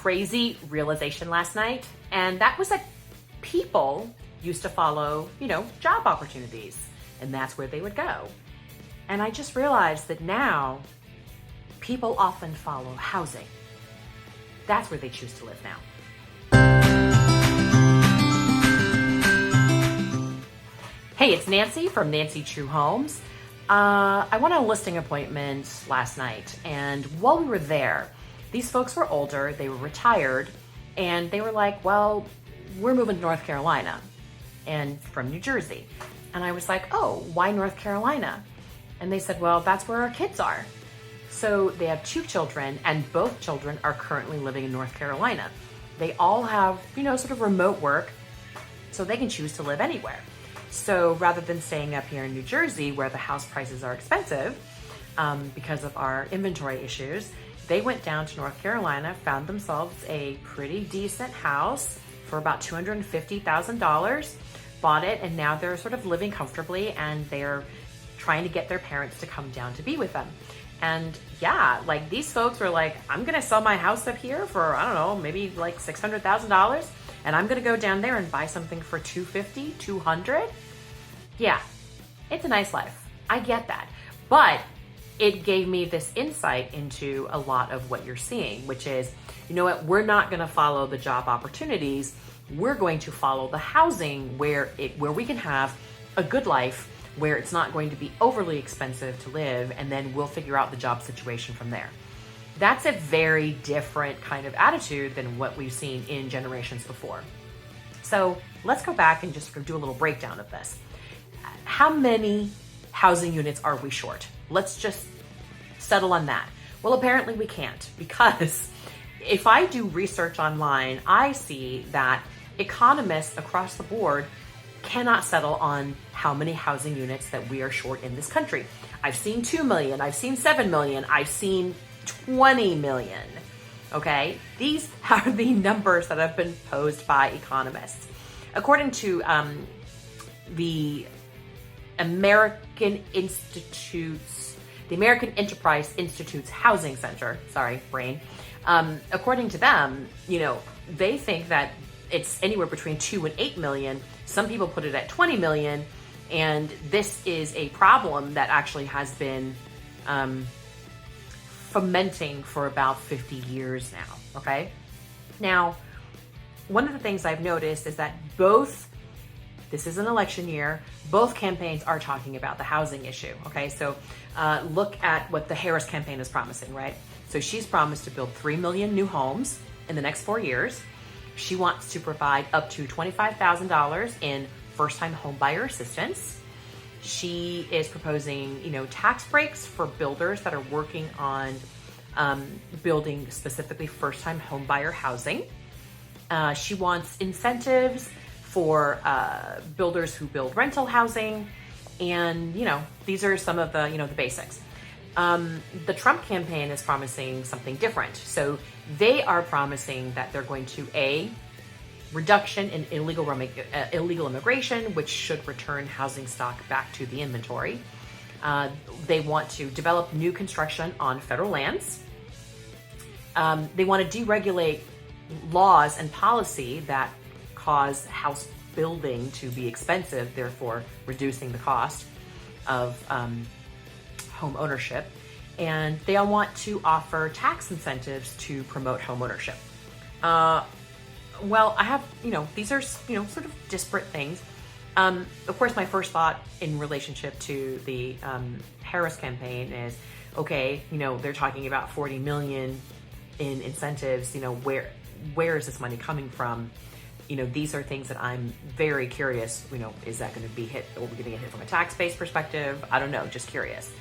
crazy realization last night, and that was that people used to follow, job opportunities, and that's where they would go. And I just realized that now people often follow housing. That's where they choose to live now. Hey, it's Nancy from Nancy Chu Homes. I went on a listing appointment last night, and while we were there, these folks were older, they were retired, and they were like, well, we're moving to North Carolina and from New Jersey. And I was like, oh, why North Carolina? And they said, well, that's where our kids are. So they have 2 children, and both children are currently living in North Carolina. They all have, sort of remote work, so they can choose to live anywhere. So rather than staying up here in New Jersey where the house prices are expensive because of our inventory issues, they went down to North Carolina, found themselves a pretty decent house for about $250,000, bought it, and now they're sort of living comfortably, and they're trying to get their parents to come down to be with them. And yeah, like these folks were like, I'm gonna sell my house up here for, I don't know, maybe like $600,000, and I'm gonna go down there and buy something for $250,000, $200,000. Yeah, it's a nice life. I get that. But it gave me this insight into a lot of what you're seeing, which is, you know what, we're not gonna follow the job opportunities. We're going to follow the housing where we can have a good life, where it's not going to be overly expensive to live, and then we'll figure out the job situation from there. That's a very different kind of attitude than what we've seen in generations before. So let's go back and just do a little breakdown of this. How many housing units are we short? Let's just settle on that. Well, apparently we can't, because if I do research online, I see that economists across the board cannot settle on how many housing units that we are short in this country. I've seen 2 million, I've seen 7 million, I've seen 20 million. Okay, these are the numbers that have been posed by economists. According to the American Enterprise Institute's Housing Center, according to them, they think that it's anywhere between 2 and 8 million. Some people put it at 20 million. And this is a problem that actually has been fomenting for about 50 years now, okay? Now, one of the things I've noticed is that this is an election year, both campaigns are talking about the housing issue, okay? So look at what the Harris campaign is promising, right? So she's promised to build 3 million new homes in the next 4 years. She wants to provide up to $25,000 in first-time homebuyer assistance. She is proposing, tax breaks for builders that are working on building specifically first-time homebuyer housing. She wants incentives for builders who build rental housing, and these are some of the the basics. The Trump campaign is promising something different. So they are promising that they're going to reduction in illegal immigration, which should return housing stock back to the inventory. They want to develop new construction on federal lands. They want to deregulate laws and policy that cause house building to be expensive, therefore reducing the cost of home ownership. And they all want to offer tax incentives to promote home ownership. Well, I have, these are, sort of disparate things. Of course, my first thought in relationship to the Harris campaign is, okay, they're talking about 40 million in incentives. Where is this money coming from? These are things that I'm very curious. Is that going to be hit? Are we going to get hit from a tax-based perspective? I don't know, just curious.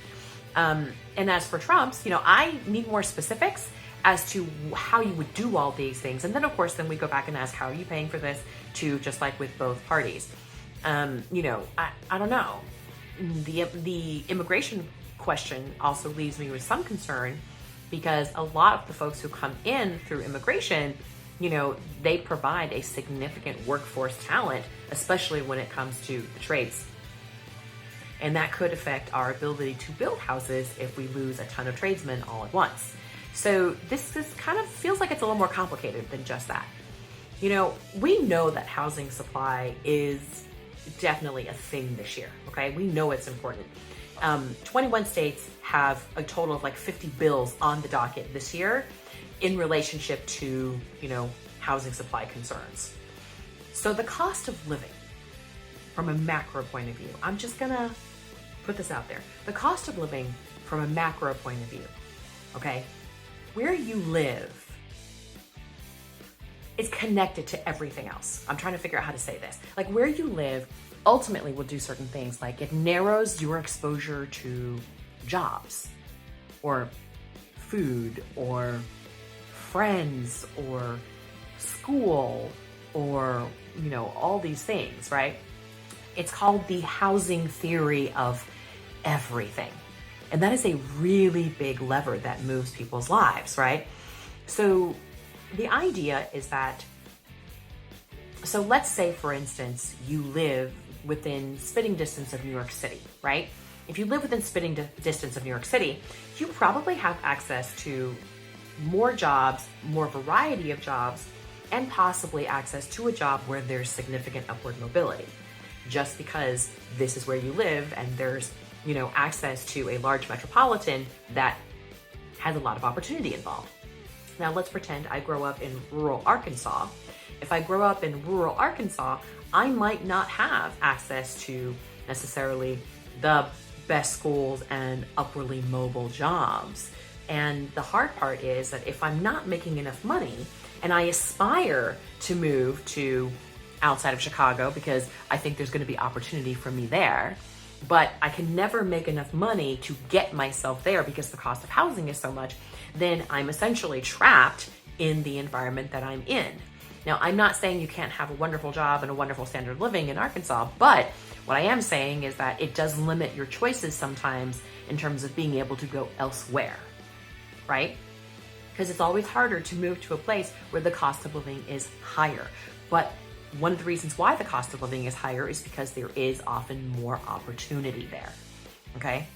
And as for Trump's, I need more specifics as to how you would do all these things. And then, of course, then we go back and ask, how are you paying for this? Too, just like with both parties. I don't know. The immigration question also leaves me with some concern, because a lot of the folks who come in through immigration, they provide a significant workforce talent, especially when it comes to the trades. And that could affect our ability to build houses if we lose a ton of tradesmen all at once. So this kind of feels like it's a little more complicated than just that. We know that housing supply is definitely a thing this year, okay? We know it's important. 21 states have a total of like 50 bills on the docket this year in relationship to, housing supply concerns. So the cost of living from a macro point of view, I'm just gonna put this out there. The cost of living from a macro point of view, okay? Where you live is connected to everything else. I'm trying to figure out how to say this. Like where you live ultimately will do certain things. Like it narrows your exposure to jobs or food or friends or school or, all these things, right? It's called the housing theory of everything. And that is a really big lever that moves people's lives, right? So the idea is that, so let's say, for instance, you live within spitting distance of New York City, right? If you live within spitting distance of New York City, you probably have access to more jobs, more variety of jobs, and possibly access to a job where there's significant upward mobility. Just because this is where you live and there's, access to a large metropolitan that has a lot of opportunity involved. Now let's pretend I grow up in rural Arkansas. If I grow up in rural Arkansas, I might not have access to necessarily the best schools and upwardly mobile jobs. And the hard part is that if I'm not making enough money and I aspire to move to outside of Chicago because I think there's going to be opportunity for me there, but I can never make enough money to get myself there because the cost of housing is so much, then I'm essentially trapped in the environment that I'm in. Now, I'm not saying you can't have a wonderful job and a wonderful standard of living in Arkansas, but what I am saying is that it does limit your choices sometimes in terms of being able to go elsewhere, right? Because it's always harder to move to a place where the cost of living is higher. But one of the reasons why the cost of living is higher is because there is often more opportunity there, okay?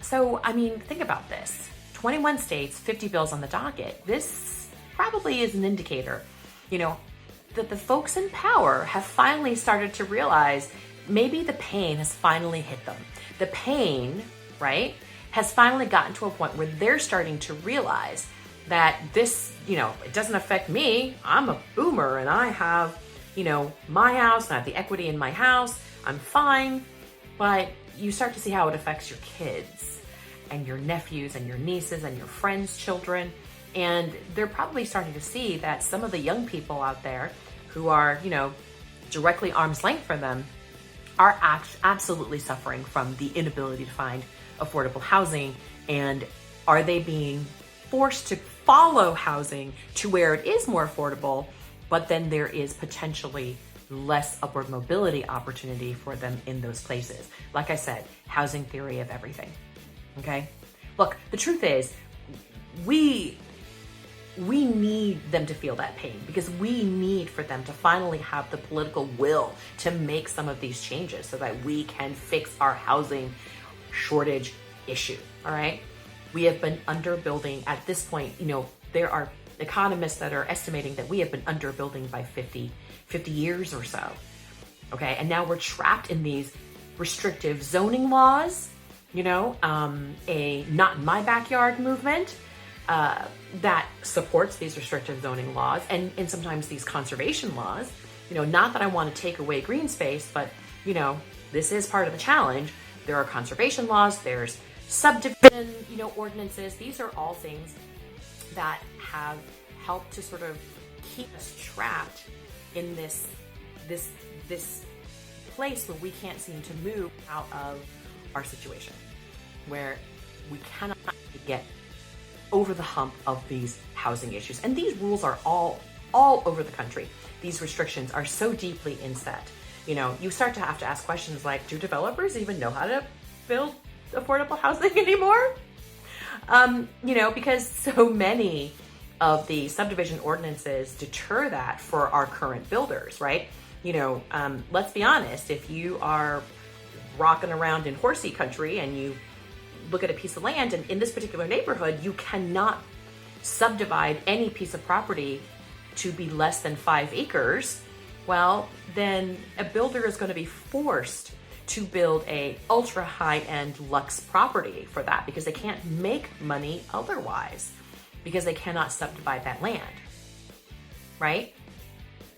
So, think about this. 21 states, 50 bills on the docket. This probably is an indicator, that the folks in power have finally started to realize maybe the pain has finally hit them. The pain, right, has finally gotten to a point where they're starting to realize that this, it doesn't affect me. I'm a boomer and I have, my house and I have the equity in my house. I'm fine. But you start to see how it affects your kids and your nephews and your nieces and your friends' children. And they're probably starting to see that some of the young people out there who are, directly arm's length from them are absolutely suffering from the inability to find affordable housing. And are they being forced to follow housing to where it is more affordable, but then there is potentially less upward mobility opportunity for them in those places? Like I said, housing theory of everything, okay? Look, the truth is, we need them to feel that pain because we need for them to finally have the political will to make some of these changes so that we can fix our housing shortage issue, all right? We have been underbuilding at this point. There are economists that are estimating that we have been underbuilding by 50 years or so, okay? And now we're trapped in these restrictive zoning laws, a not in my backyard movement, that supports these restrictive zoning laws and sometimes these conservation laws. Not that I want to take away green space, but, this is part of the challenge. There are conservation laws, there's subdivision, ordinances. These are all things that have helped to sort of keep us trapped in this place where we can't seem to move out of our situation, where we cannot get over the hump of these housing issues. And these rules are all over the country. These restrictions are so deeply inset. You start to have to ask questions like, do developers even know how to build affordable housing anymore? Because so many of the subdivision ordinances deter that for our current builders, right? Let's be honest, if you are rocking around in horsey country and you look at a piece of land and in this particular neighborhood, you cannot subdivide any piece of property to be less than 5 acres, well, then a builder is going to be forced to build a ultra high-end luxe property for that, because they can't make money otherwise, because they cannot subdivide that land, right?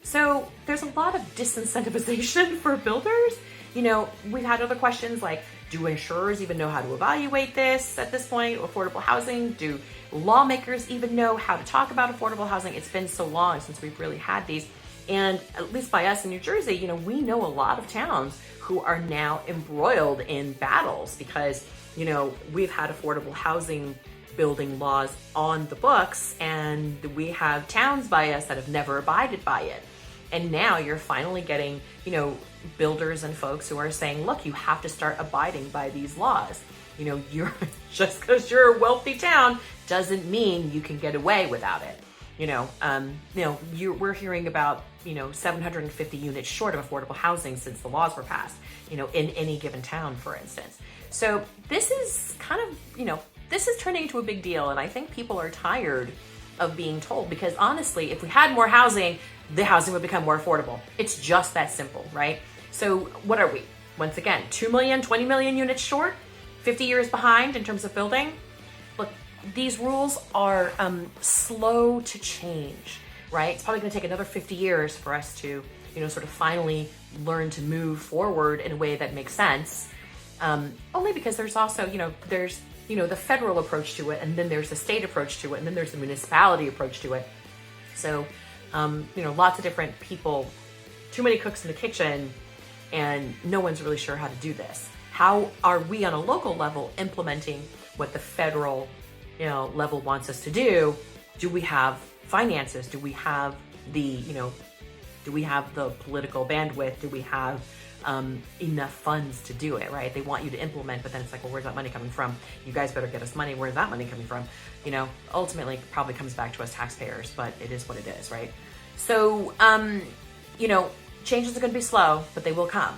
So there's a lot of disincentivization for builders. You know, we've had other questions like, do insurers even know how to evaluate this at this point, affordable housing? Do lawmakers even know how to talk about affordable housing? It's been so long since we've really had these. And at least by us in New Jersey, you know, we know a lot of towns who are now embroiled in battles because, you know, we've had affordable housing building laws on the books, and we have towns by us that have never abided by it. And now you're finally getting, you know, builders and folks who are saying, look, you have to start abiding by these laws. You know, you're just because you're a wealthy town doesn't mean you can get away without it. We're hearing about, 750 units short of affordable housing since the laws were passed, in any given town, for instance. So this is kind of, this is turning into a big deal. And I think people are tired of being told, because honestly, if we had more housing, the housing would become more affordable. It's just that simple, right? So what are we? Once again, 2 million, 20 million units short, 50 years behind in terms of building. Look, these rules are slow to change, right? It's probably going to take another 50 years for us to, sort of finally learn to move forward in a way that makes sense. Only because there's also, there's, the federal approach to it, and then there's the state approach to it, and then there's the municipality approach to it. So, lots of different people, too many cooks in the kitchen, and no one's really sure how to do this. How are we on a local level implementing what the federal, level wants us to do? Do we have finances? Do we have the, do we have the political bandwidth? Do we have enough funds to do it, right? They want you to implement, but then it's like, well, where's that money coming from? You guys better get us money. Where's that money coming from? Ultimately it probably comes back to us taxpayers, but it is what it is, right? So, changes are going to be slow, but they will come.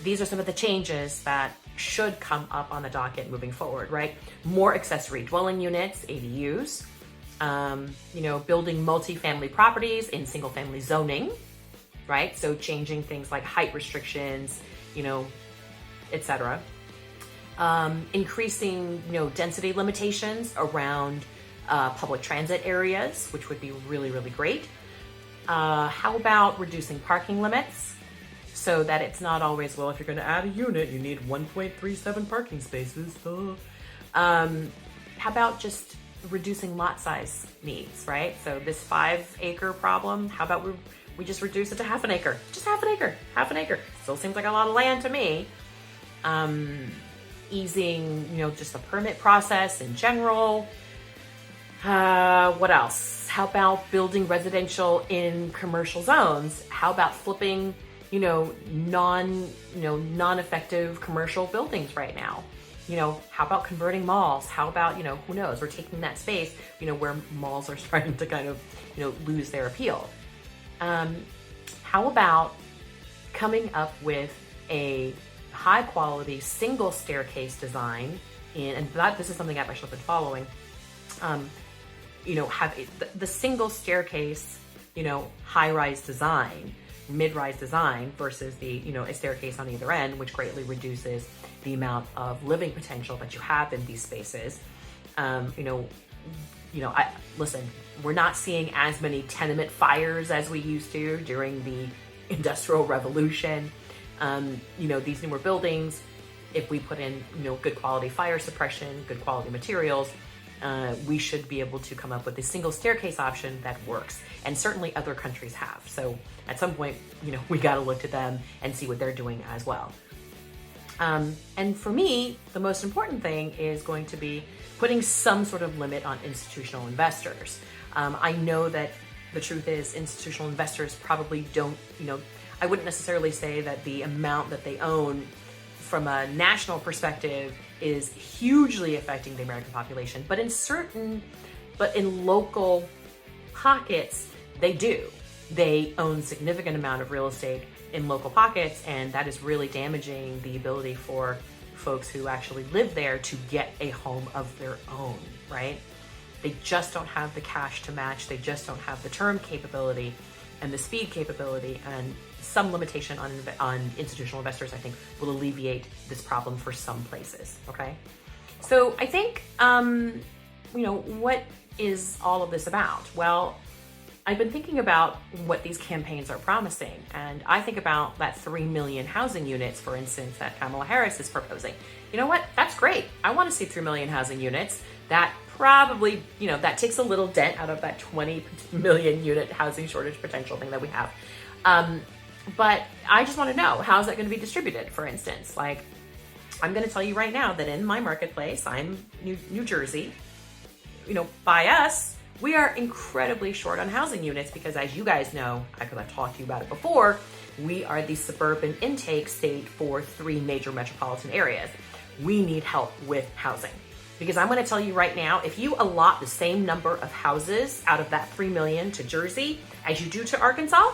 These are some of the changes that should come up on the docket moving forward, right? More accessory dwelling units, ADUs, building multifamily properties in single family zoning, right? So changing things like height restrictions, etc. Increasing, density limitations around public transit areas, which would be really, really great. How about reducing parking limits so that it's not always, well, if you're going to add a unit, you need 1.37 parking spaces. How about just reducing lot size needs, right? So this 5-acre problem, how about we just reduce it to half an acre? Just half an acre. Still seems like a lot of land to me. Easing, just the permit process in general. What else? How about building residential in commercial zones? How about flipping, non-effective commercial buildings right now? How about converting malls? How about, who knows? We're taking that space, where malls are starting to kind of, lose their appeal. How about coming up with a high quality single staircase design this is something I've actually been following. Have the single staircase, high-rise design, mid-rise design versus the, a staircase on either end, which greatly reduces the amount of living potential that you have in these spaces. Listen, we're not seeing as many tenement fires as we used to during the Industrial Revolution. These newer buildings, if we put in, good quality fire suppression, good quality materials, we should be able to come up with a single staircase option that works. And certainly other countries have. So at some point, we got to look to them and see what they're doing as well. And for me, the most important thing is going to be putting some sort of limit on institutional investors. I know that the truth is institutional investors probably don't, I wouldn't necessarily say that the amount that they own from a national perspective is hugely affecting the American population, but in local pockets, they do. They own significant amount of real estate in local pockets, and that is really damaging the ability for folks who actually live there to get a home of their own, right? They just don't have the cash to match. They just don't have the term capability and the speed capability, and some limitation on institutional investors, I think, will alleviate this problem for some places, okay? So I think, what is all of this about? Well, I've been thinking about what these campaigns are promising, and I think about that 3 million housing units, for instance, that Kamala Harris is proposing. You know what? That's great. I want to see 3 million housing units. That probably, that takes a little dent out of that 20 million unit housing shortage potential thing that we have. But I just want to know, how is that going to be distributed, for instance? Like, I'm going to tell you right now that in my marketplace, I'm New Jersey, by us, we are incredibly short on housing units because, as you guys know, because I've talked to you about it before, we are the suburban intake state for 3 major metropolitan areas. We need help with housing. Because I'm going to tell you right now, if you allot the same number of houses out of that 3 million to Jersey as you do to Arkansas,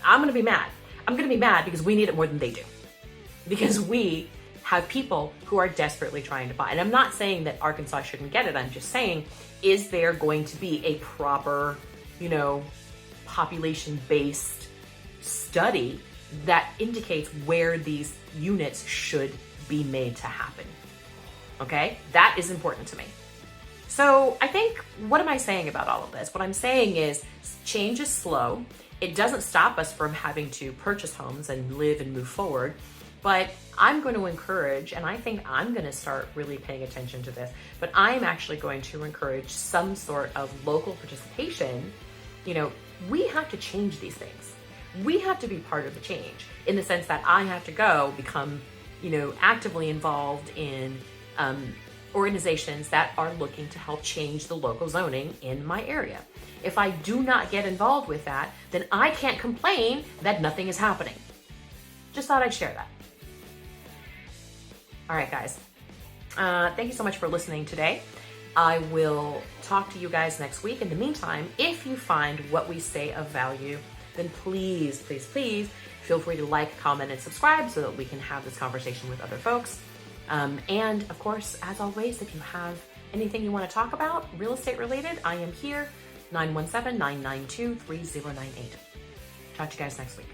I'm going to be mad. I'm going to be mad because we need it more than they do. Because we have people who are desperately trying to buy. And I'm not saying that Arkansas shouldn't get it. I'm just saying, is there going to be a proper, population-based study that indicates where these units should be made to happen? Okay, that is important to me. So I think, what am I saying about all of this? What I'm saying is change is slow. It doesn't stop us from having to purchase homes and live and move forward. But I'm going to encourage, and I think I'm going to start really paying attention to this, but I'm actually going to encourage some sort of local participation. We have to change these things. We have to be part of the change in the sense that I have to go become, actively involved in organizations that are looking to help change the local zoning in my area. If I do not get involved with that, then I can't complain that nothing is happening. Just thought I'd share that. All right, guys. Thank you so much for listening today. I will talk to you guys next week. In the meantime, if you find what we say of value, then please, please, please feel free to like, comment, and subscribe so that we can have this conversation with other folks. And of course, as always, if you have anything you want to talk about, real estate related, I am here, 917-992-3098. Talk to you guys next week.